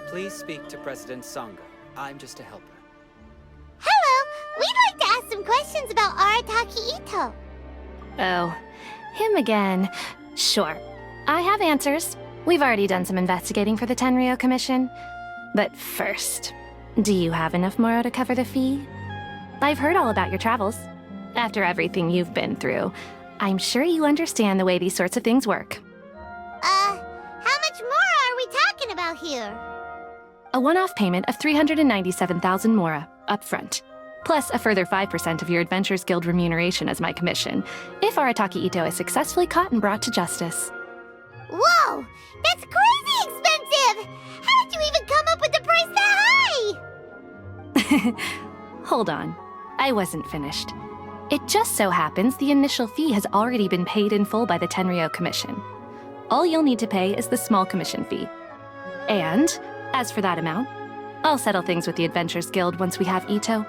Please speak to President Sangha. I'm just a helper. Hello! We'd like to ask some questions about Arataki Itto. Oh, him again. Sure. I have answers. We've already done some investigating for the Tenryou Commission. But first, do you have enough Moro to cover the fee? I've heard all about your travels. After everything you've been through, I'm sure you understand the way these sorts of things work. How much more are we talking about here? A one-off payment of 397,000 Mora, up front. Plus a further 5% of your Adventures Guild remuneration as my commission, if Arataki Itto is successfully caught and brought to justice. Whoa! That's crazy expensive! How did you even come up with the price that high? Hold on. I wasn't finished. It just so happens the initial fee has already been paid in full by the Tenryou Commission. All you'll need to pay is the small commission fee. And, as for that amount, I'll settle things with the Adventures Guild once we have Itto.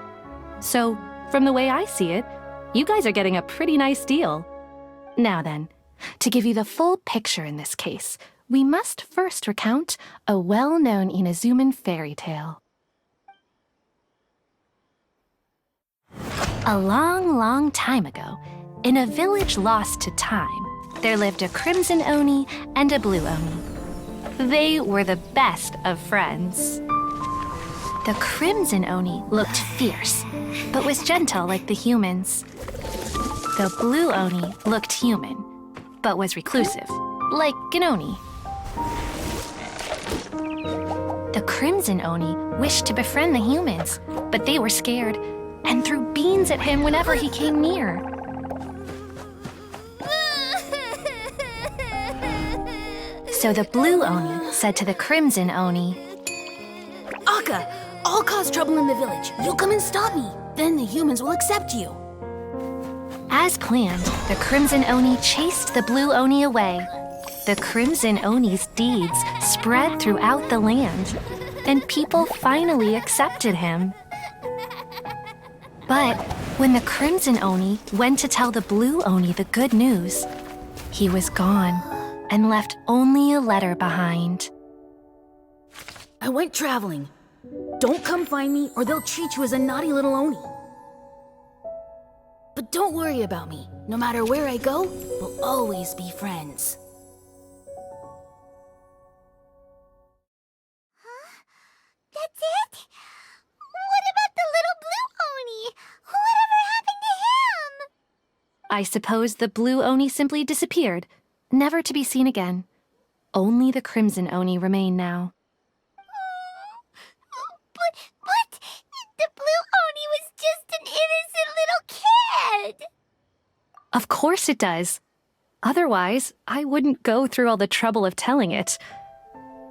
So, from the way I see it, you guys are getting a pretty nice deal. Now then, to give you the full picture in this case, we must first recount a well-known Inazuman fairy tale. A long, long time ago, in a village lost to time, there lived a Crimson Oni and a Blue Oni. They were the best of friends. The Crimson Oni looked fierce, but was gentle like the humans. The Blue Oni looked human, but was reclusive, like an Oni. The Crimson Oni wished to befriend the humans, but they were scared and threw beans at him whenever he came near. So the Blue Oni said to the Crimson Oni, Akka, I'll cause trouble in the village. You'll come and stop me. Then the humans will accept you. As planned, the Crimson Oni chased the Blue Oni away. The Crimson Oni's deeds spread throughout the land, and people finally accepted him. But when the Crimson Oni went to tell the Blue Oni the good news, he was gone and left only a letter behind. I went traveling. Don't come find me or they'll treat you as a naughty little Oni. But don't worry about me. No matter where I go, we'll always be friends. Huh? That's it? What about the little Blue Oni? Whatever happened to him? I suppose the Blue Oni simply disappeared, never to be seen again. Only the Crimson Oni remain now. But the Blue Oni was just an innocent little kid! Of course it does. Otherwise, I wouldn't go through all the trouble of telling it.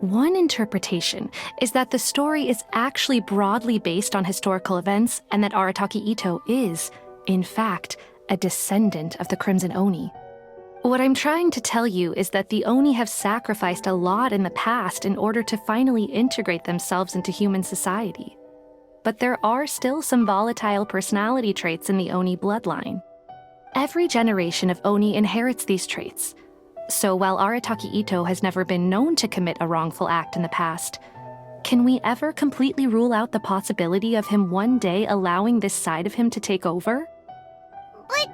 One interpretation is that the story is actually broadly based on historical events and that Arataki Itto is, in fact, a descendant of the Crimson Oni. What I'm trying to tell you is that the Oni have sacrificed a lot in the past in order to finally integrate themselves into human society. But there are still some volatile personality traits in the Oni bloodline. Every generation of Oni inherits these traits. So while Arataki Itto has never been known to commit a wrongful act in the past, can we ever completely rule out the possibility of him one day allowing this side of him to take over? But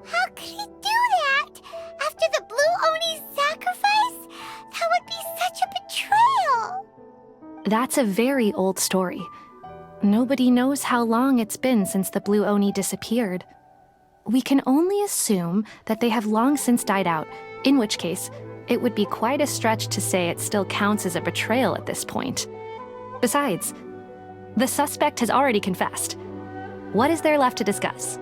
how could he do that? After the Blue Oni's sacrifice? That would be such a betrayal! That's a very old story. Nobody knows how long it's been since the Blue Oni disappeared. We can only assume that they have long since died out, in which case, it would be quite a stretch to say it still counts as a betrayal at this point. Besides, the suspect has already confessed. What is there left to discuss?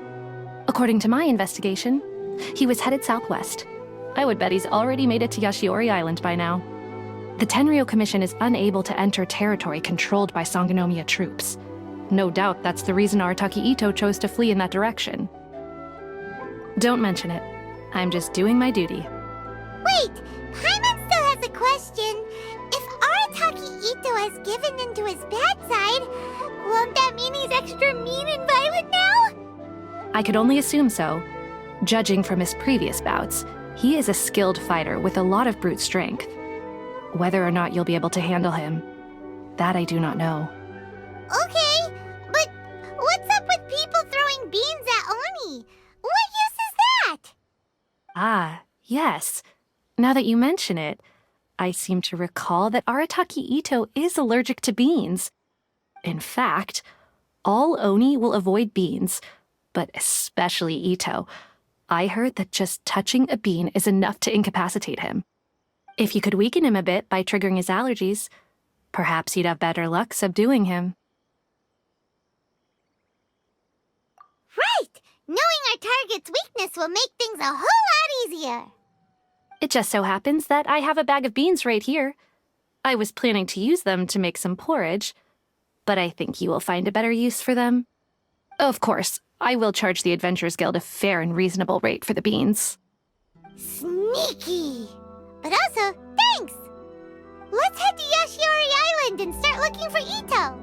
According to my investigation, he was headed southwest. I would bet he's already made it to Yashiori Island by now. The Tenryou Commission is unable to enter territory controlled by Sangonomiya troops. No doubt that's the reason Arataki Itto chose to flee in that direction. Don't mention it. I'm just doing my duty. Wait! Paimon still has a question. If Arataki Itto has given in to his bad side, won't that mean he's extra mean and violent now? I could only assume so. Judging from his previous bouts, he is a skilled fighter with a lot of brute strength. Whether or not you'll be able to handle him, That I do not know. Okay, but what's up with people throwing beans at Oni? What use is that? Ah, yes. Now that you mention it, I seem to recall that Arataki Ito is allergic to beans. In fact, all Oni will avoid beans, but especially Ito. I heard that just touching a bean is enough to incapacitate him. If you could weaken him a bit by triggering his allergies, perhaps you'd have better luck subduing him. Right! Knowing our target's weakness will make things a whole lot easier. It just so happens that I have a bag of beans right here. I was planning to use them to make some porridge, but I think you will find a better use for them. Of course, I will charge the Adventurers Guild a fair and reasonable rate for the beans. Sneaky! But also, thanks! Let's head to Yashiori Island and start looking for Ito!